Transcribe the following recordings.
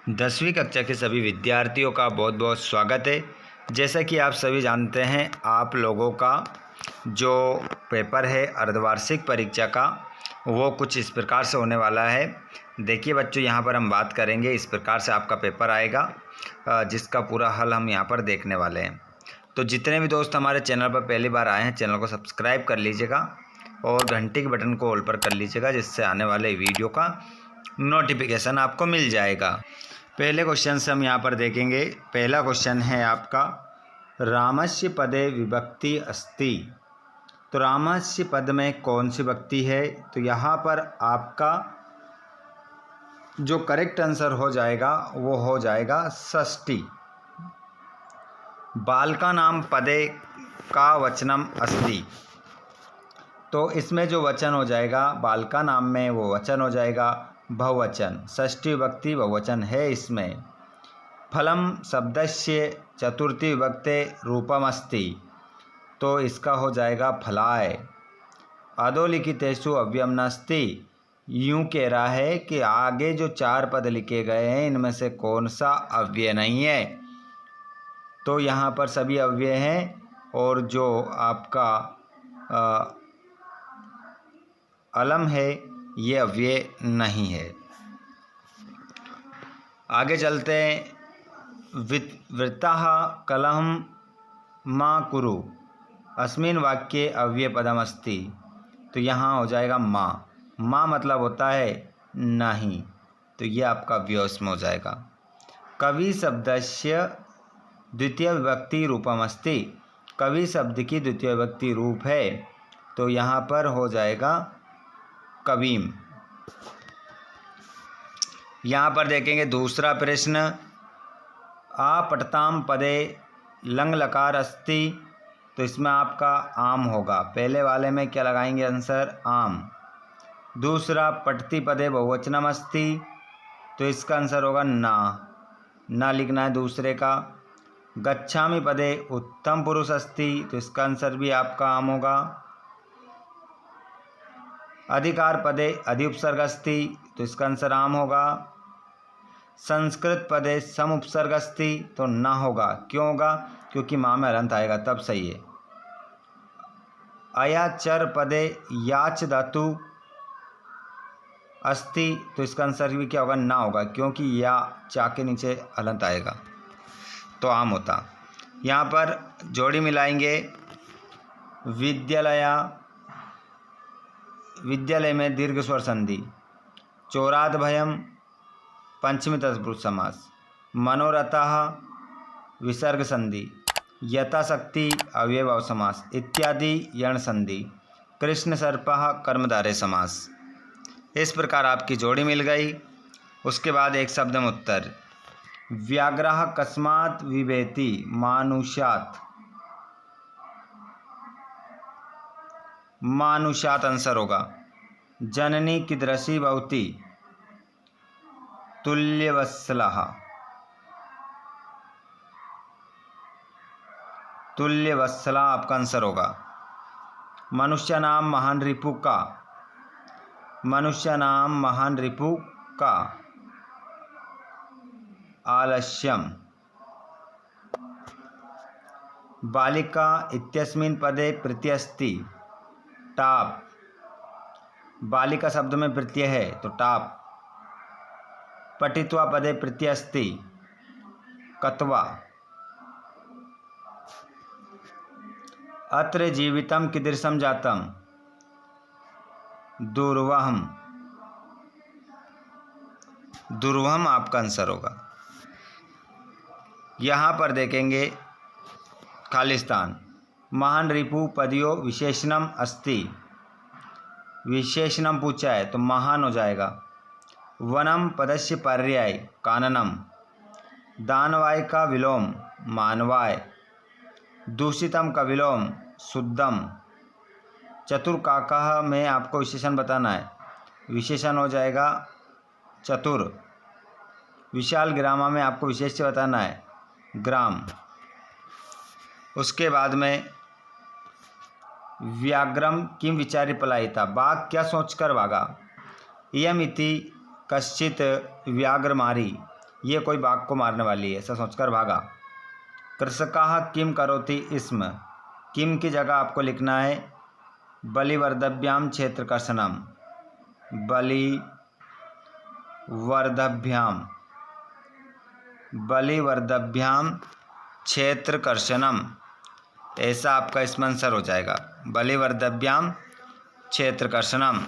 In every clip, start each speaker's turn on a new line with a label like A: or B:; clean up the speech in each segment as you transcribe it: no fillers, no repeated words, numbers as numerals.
A: 10वीं कक्षा के सभी विद्यार्थियों का बहुत बहुत स्वागत है। जैसा कि आप सभी जानते हैं, आप लोगों का जो पेपर है अर्धवार्षिक परीक्षा का, वो कुछ इस प्रकार से होने वाला है। देखिए बच्चों, यहाँ पर हम बात करेंगे, इस प्रकार से आपका पेपर आएगा जिसका पूरा हल हम यहाँ पर देखने वाले हैं। तो जितने भी दोस्त हमारे चैनल पर पहली बार आए हैं, चैनल को सब्सक्राइब कर लीजिएगा और घंटी के बटन को ऑल पर कर लीजिएगा, जिससे आने वाले वीडियो का नोटिफिकेशन आपको मिल जाएगा। पहले क्वेश्चन से हम यहाँ पर देखेंगे। पहला क्वेश्चन है आपका, रामस्य पदे विभक्ति अस्ति। तो रामस्य पद में कौन सी विभक्ति है? तो यहाँ पर आपका जो करेक्ट आंसर हो जाएगा वो हो जाएगा षष्ठी। बालकानां पदे का वचनम अस्ति। तो इसमें जो वचन हो जाएगा बालकानां में, वो वचन हो जाएगा बहुवचन। षष्ठी विभक्ति बहुवचन है इसमें। फलम शब्दस्य चतुर्थी विभक्ते रूपमस्ति। तो इसका हो जाएगा फलाय। अधोलिखितेषु अव्ययम नास्ति। यूँ कह रहा है कि आगे जो 4 पद लिखे गए हैं इनमें से कौन सा अव्यय नहीं है। तो यहाँ पर सभी अव्यय हैं और जो आपका अलम है ये अव्यय नहीं है। आगे चलते हैं। वृत्तः कलहं मा कुरु अस्मिन् वाक्ये अव्ययपदमस्ति। तो यहाँ हो जाएगा माँ। माँ मतलब होता है नहीं, तो ये आपका अव्ययस्म हो जाएगा। कवि शब्दस्य द्वितीय विभक्ति रूपमस्ति। कवि शब्द की द्वितीय विभक्ति रूप है, तो यहाँ पर हो जाएगा कवीम। यहाँ पर देखेंगे दूसरा प्रश्न, आपटताम पदे लंग लकार अस्ति। तो इसमें आपका आम होगा। पहले वाले में क्या लगाएंगे आंसर? आम। दूसरा, पठति पदे बहुवचनम अस्ति। तो इसका आंसर होगा ना लिखना है दूसरे का। गच्छामि पदे उत्तम पुरुष अस्ति। तो इसका आंसर भी आपका आम होगा। अधिकार पदे अधि उपसर्ग अस्ति। तो इसका आंसर आम होगा। संस्कृत पदे सम उपसर्ग अस्ति। तो ना होगा। क्यों होगा? क्योंकि माँ में हलंत आएगा तब सही है। अयाचर पदे याच धातु अस्ति। तो इसका आंसर भी क्या होगा? ना होगा, क्योंकि या चा के नीचे हलंत आएगा, तो आम होता। यहाँ पर जोड़ी मिलाएंगे। विद्यालय में दीर्घ स्वर संधि। चोराद भयम पंचमी तत्पुरुष समास। मनोरथः विसर्ग संधि। यथाशक्ति अव्ययभाव समास इत्यादि यण संधि। कृष्ण सर्पः कर्मधारय समास। इस प्रकार आपकी जोड़ी मिल गई। उसके बाद एक शब्द में उत्तर। व्याघ्रः कस्मात् विभेति मानुषात्। मानुषात् आंसर होगा। जननी कीदृशी भवति? तुल्यवत्सलः। तुल्यवत्सला आपका आंसर होगा। मनुष्य नाम महान रिपु का। मनुष्य नाम महान रिपु का आलस्यम। बालिका इत्यस्मिन् पदे प्रत्यय अस्ति। टाप। बालिका शब्द में प्रत्यय है तो टाप। पठित्वा पदे प्रत्यय अस्ति। कत्वा। अत्र जीवितं कीदृशं जातं? दुर्वहम्। दुर्वहम् आपका आंसर होगा। यहाँ पर देखेंगे खालिस्तान। महान रिपु पदयो विशेषणम अस्ति। विशेषणम पूछा है तो महान हो जाएगा। वनम पदस्य पर्याय काननम। दानवाय का विलोम मानवाय। दूषितम का विलोम शुद्धम। चतुर्काकः में आपको विशेषण बताना है, विशेषण हो जाएगा चतुर। विशाल ग्रामा में आपको विशेष्य बताना है, ग्राम। उसके बाद में व्याघ्रम किम विचार्य पलायिता। बाघ क्या सोचकर भागा? इयम इति कश्चित व्याघ्रमारी ये कोई बाघ को मारने वाली है, ऐसा सोचकर भागा। कृषकाः किम करोति स्म, किम की जगह आपको लिखना है बलिवर्दभ्याम क्षेत्रकर्षणम, बलिवर्दभ्याम क्षेत्रकर्षणम, ऐसा आपका इसमें आंसर हो जाएगा, बलिवर्दभ्याम क्षेत्रकर्षणम।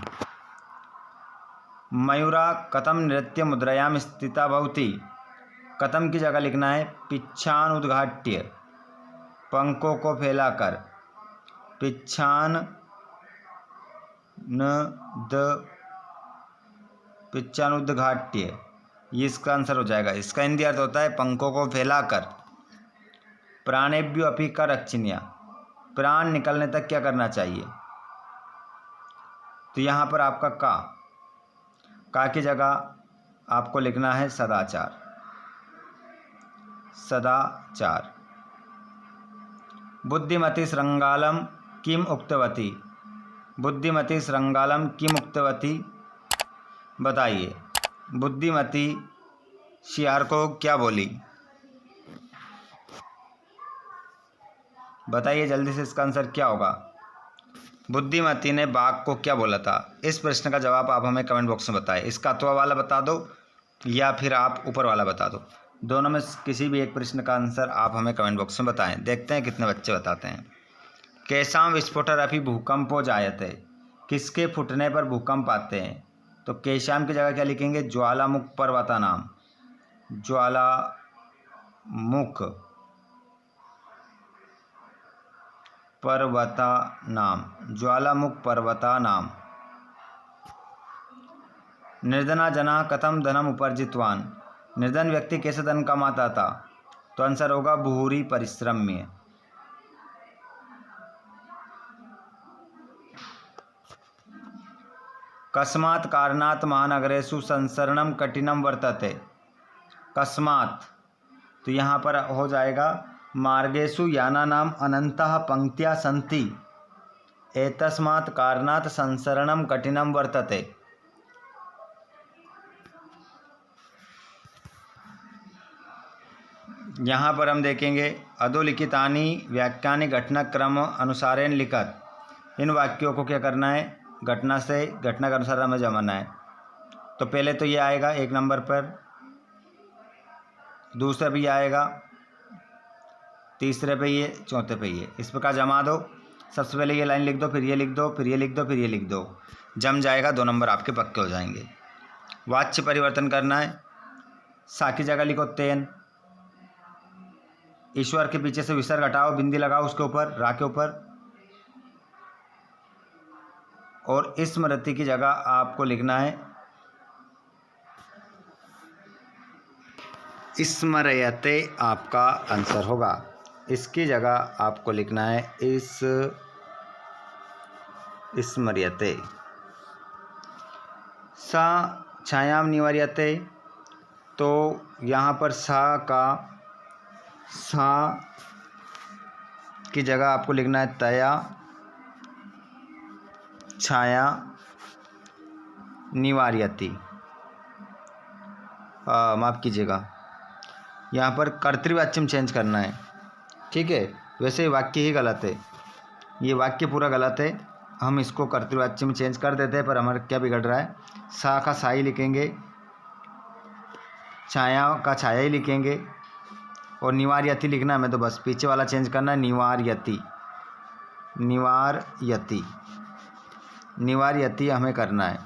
A: मयूरा कथम नृत्य मुद्रायाम स्थिता भवति, कथम की जगह लिखना है पिच्छानुद्घाट्य, पंखों को फैलाकर, पिच्छानुद्घाट्य, ये इसका आंसर हो जाएगा। इसका हिंदी अर्थ होता है पंखों को फैलाकर। प्राणेभ्यो अपि करक्षिण्या, प्राण निकलने तक क्या करना चाहिए, तो यहाँ पर आपका का की जगह आपको लिखना है सदाचार, सदाचार। बुद्धिमती श्रृंगालम किम उक्तवती, बुद्धिमती श्रृंगालम किम उक्तवती, बताइए बुद्धिमती शियार को क्या बोली, बताइए जल्दी से, इसका आंसर क्या होगा। बुद्धिमती ने बाघ को क्या बोला था, इस प्रश्न का जवाब आप हमें कमेंट बॉक्स में बताएं। इसका अथवा वाला बता दो या फिर आप ऊपर वाला बता दो, दोनों में किसी भी एक प्रश्न का आंसर आप हमें कमेंट बॉक्स में बताएं। देखते हैं कितने बच्चे बताते हैं। केशाम विस्फोटरपि भूकंपो जायते, किसके फूटने पर भूकंप आते हैं, तो केशाम की जगह क्या लिखेंगे ज्वालामुख पर्वता नाम, ज्वालामुख पर्वता नाम, ज्वालामुख पर्वता नाम। निर्धना जना कथम धनम उपार्जितवान, निर्धन व्यक्ति कैसे धन कमाता था, तो आंसर होगा भूरी परिश्रम में। कस्मात् कारणात् महानगरेषु संसरणम कठिनम वर्तते, कस्मात्, तो यहाँ पर हो जाएगा मार्गेषु यानानाम अनंतः पंक्त्या सन्ति, एतस्मात् कारणात् संसरणम कठिनम वर्तते। यहाँ पर हम देखेंगे अधोलिखितानि व्याख्यानि घटनाक्रम अनुसारेण लिखत, इन वाक्यों को क्या करना है घटना से घटना के अनुसार हमें जमाना है। तो पहले तो ये आएगा एक नंबर पर, दूसरे पे ये आएगा, तीसरे पे ये, चौथे पे ये, इस प्रकार जमा दो। सबसे पहले ये लाइन लिख दो, फिर ये लिख दो, फिर ये लिख दो, फिर ये लिख दो, जम जाएगा, 2 नंबर आपके पक्के हो जाएंगे। वाच्य परिवर्तन करना है, सा की जगह लिखो तेन, ईश्वर के पीछे से विसर्ग हटाओ, बिंदी लगाओ उसके ऊपर, रा के ऊपर, और स्मृति की जगह आपको लिखना है स्मरयते, आपका आंसर होगा। इसकी जगह आपको लिखना है स्मर्यते। सा छायाम निवार्यते, तो यहाँ पर सा की जगह आपको लिखना है तया छाया निवार्यति, माफ़ कीजिएगा, यहाँ पर कर्तृवाच्य में चेंज करना है, ठीक है। वैसे वाक्य ही गलत है, ये वाक्य पूरा गलत है, हम इसको कर्तृवाच्य में चेंज कर देते हैं, पर हमारा क्या बिगड़ रहा है, सा का सा ही लिखेंगे, छाया का छाया ही लिखेंगे, और निवार्यति लिखना है, हमें तो बस पीछे वाला चेंज करना है, निवार्यति, निवार्यति, निवार्यति हमें करना है।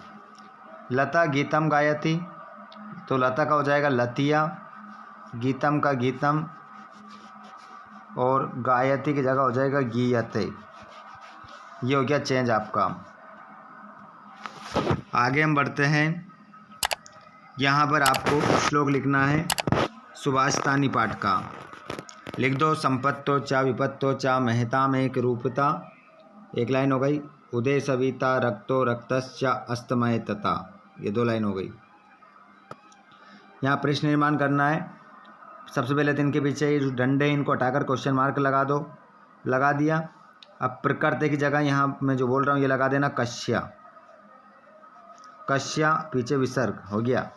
A: लता गीतम गायति, तो लता का हो जाएगा लतिया, गीतम का गीतम, और गायति की जगह हो जाएगा गीयते। ये हो गया चेंज आपका। आगे हम बढ़ते हैं, यहाँ पर आपको श्लोक लिखना है सुभाषितानि पाठ का। लिख दो संपत्तो च विपत्तो च महताम एक रूपता, एक लाइन हो गई। उदय सविता रक्तो रक्तश्च अस्तमय तथा, ये 2 लाइन हो गई। यहाँ प्रश्न निर्माण करना है। सबसे पहले तो इनके पीछे जो डंडे इनको हटाकर क्वेश्चन मार्क लगा दो, लगा दिया। अब प्रकृति की जगह यहाँ मैं जो बोल रहा हूँ ये लगा देना कश्या, कश्या पीछे विसर्ग हो गया।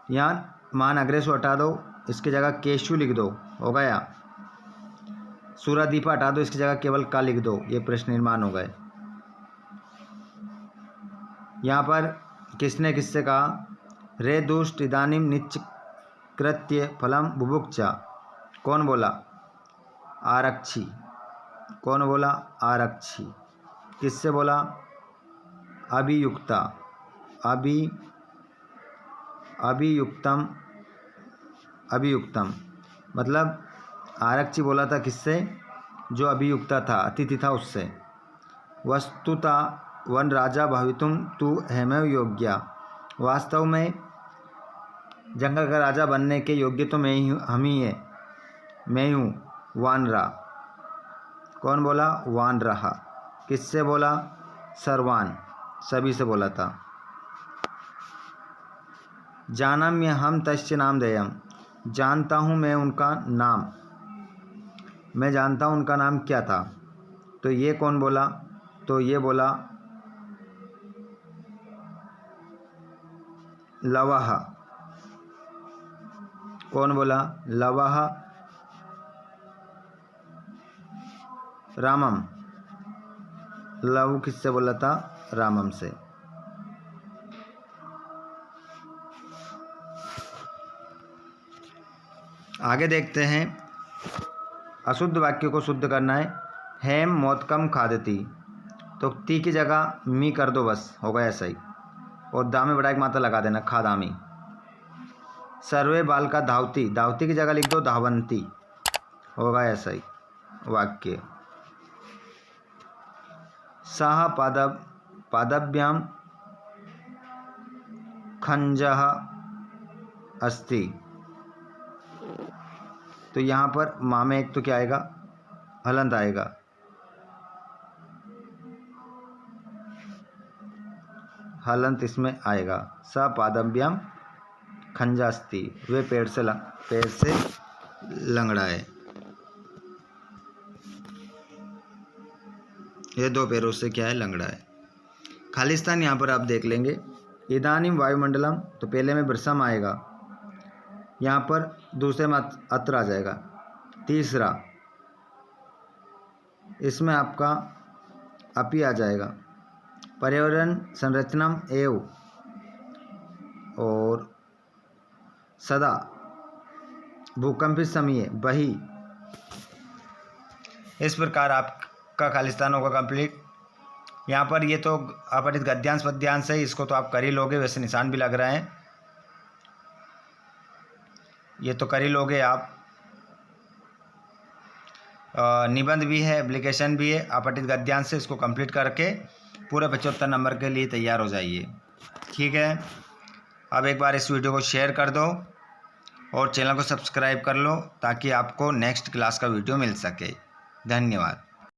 A: यहाँ मान अग्रेसु हटा दो, इसकी जगह केशु लिख दो, हो गया। सूरादीपा हटा दो, इसकी जगह केवल का लिख दो, ये प्रश्न निर्माण हो गए। यहाँ पर किसने किससे कहा, रे दुष्ट इदानीम निश्कृत्य फलम बुभुक्षा, कौन बोला, आरक्षी, कौन बोला, आरक्षी। किससे बोला, अभियुक्ता, अभियुक्तम मतलब आरक्षी बोला था किससे, जो अभियुक्ता था, अतिथि था, उससे। वस्तुता वन राजा भवितुम तु हेमेव योग्या, वास्तव में जंगल का राजा बनने के योग्य तो मैं ही हूँ, हम ही है, मैं ही हूँ। वानरा, कौन बोला, वान रहा। किससे बोला, सर्वान, सभी से बोला था। जानम्य हम तस्य नाम देयम, जानता हूँ मैं उनका नाम, मैं जानता हूँ उनका नाम क्या था। तो ये कौन बोला, तो ये बोला लवह, कौन बोला, लवह। रामम, लव किससे बोला था, रामम से। आगे देखते हैं, अशुद्ध वाक्य को शुद्ध करना है। हेम मोदकम खादती, तो ती की जगह मी कर दो, बस हो गया सही। और दामे बड़ा एक मात्रा लगा देना, खादामी। सर्वे बाल का धावती, धावती की जगह लिख दो धावंती, होगा ऐसा ही वाक्य। सह पादभ्याम खंजः अस्ति, तो यहाँ पर माँ में एक तो क्या आएगा, हलंत आएगा। हलंत इसमें आएगा। स पादभ्याम खंजास्ति, वे पेड़ से लंगड़ा है, ये दो पैरों से क्या है, लंगड़ा है। खालिस्तान यहाँ पर आप देख लेंगे। इदानीम वायुमंडलम, तो पहले में ब्रसम आएगा, यहाँ पर दूसरे में अत्र आ जाएगा। तीसरा इसमें आपका अपी आ जाएगा। पर्यावरण संरचनम एव, और सदा भूकंपित समय बही। इस प्रकार आपका खालिस्तान होगा कंप्लीट। यहाँ पर ये तो अपठित गद्यांश पद्यांश है, इसको तो आप कर ही लोगे, वैसे निशान भी लग रहे हैं, ये तो कर ही लोगे आप। निबंध भी है, एप्लीकेशन भी है, अपठित गद्यांश से इसको कंप्लीट करके पूरे 75 नंबर के लिए तैयार हो जाइए। ठीक है, अब एक बार इस वीडियो को शेयर कर दो और चैनल को सब्सक्राइब कर लो ताकि आपको नेक्स्ट क्लास का वीडियो मिल सके। धन्यवाद।